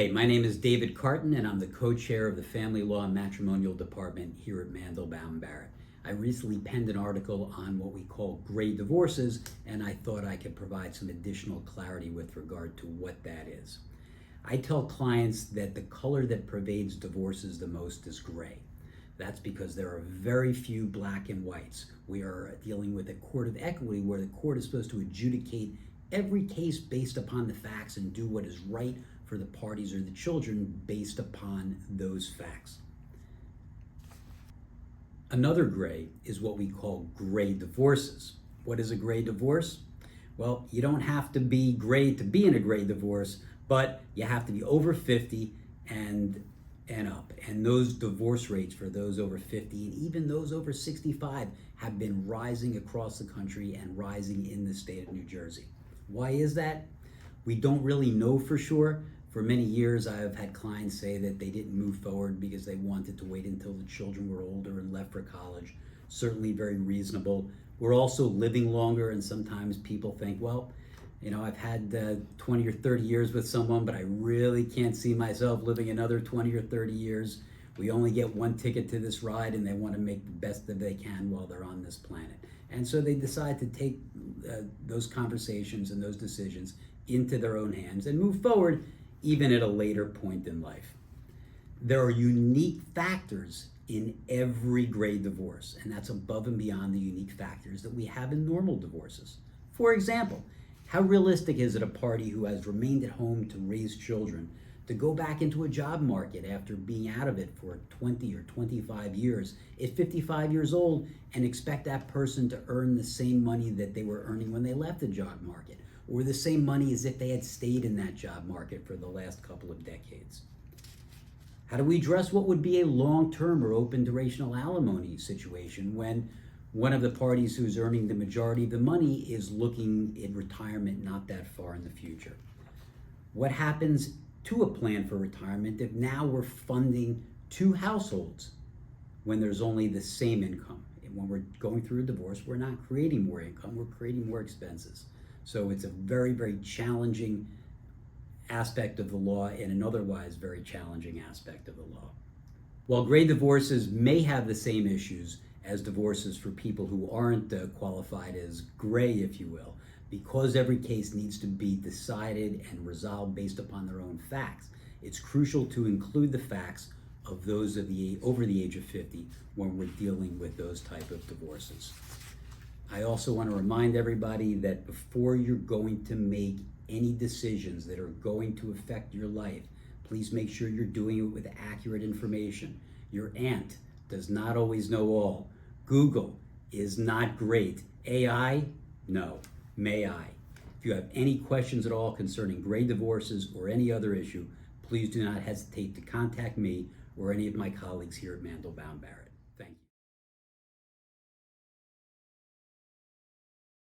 Hey, my name is David Carton, and I'm the co-chair of the Family Law and Matrimonial Department here at Mandel-Baum-Barrett. I recently penned an article on what we call gray divorces, and I thought I could provide some additional clarity with regard to what that is. I tell clients that the color that pervades divorces the most is gray. That's because there are very few black and whites. We are dealing with a court of equity where the court is supposed to adjudicate every case based upon the facts and do what is right for the parties or the children based upon those facts. Another gray is what we call gray divorces. What is a gray divorce? Well, you don't have to be gray to be in a gray divorce, but you have to be over 50 and up. And those divorce rates for those over 50 and even those over 65 have been rising across the country and rising in the state of New Jersey. Why is that? We don't really know for sure. For many years, I have had clients say that they didn't move forward because they wanted to wait until the children were older and left for college. Certainly very reasonable. We're also living longer, and sometimes people think, well, I've had 20 or 30 years with someone, but I really can't see myself living another 20 or 30 years. We only get one ticket to this ride, and they want to make the best that they can while they're on this planet. And so they decide to take those conversations and those decisions into their own hands and move forward even at a later point in life. There are unique factors in every gray divorce, and that's above and beyond the unique factors that we have in normal divorces. For example, how realistic is it a party who has remained at home to raise children to go back into a job market after being out of it for 20 or 25 years at 55 years old and expect that person to earn the same money that they were earning when they left the job market, or the same money as if they had stayed in that job market for the last couple of decades? How do we address what would be a long-term or open durational alimony situation when one of the parties who's earning the majority of the money is looking at retirement not that far in the future? What happens to a plan for retirement if now we're funding two households when there's only the same income? And when we're going through a divorce, we're not creating more income, we're creating more expenses. So it's a very, very challenging aspect of the law and an otherwise very challenging aspect of the law. While gray divorces may have the same issues as divorces for people who aren't qualified as gray, if you will, because every case needs to be decided and resolved based upon their own facts, it's crucial to include the facts of those over the age of 50 when we're dealing with those type of divorces. I also want to remind everybody that before you're going to make any decisions that are going to affect your life, please make sure you're doing it with accurate information. Your aunt does not always know all. Google is not great. AI, no. May I? If you have any questions at all concerning gray divorces or any other issue, please do not hesitate to contact me or any of my colleagues here at Mandel-Baum-Barrett.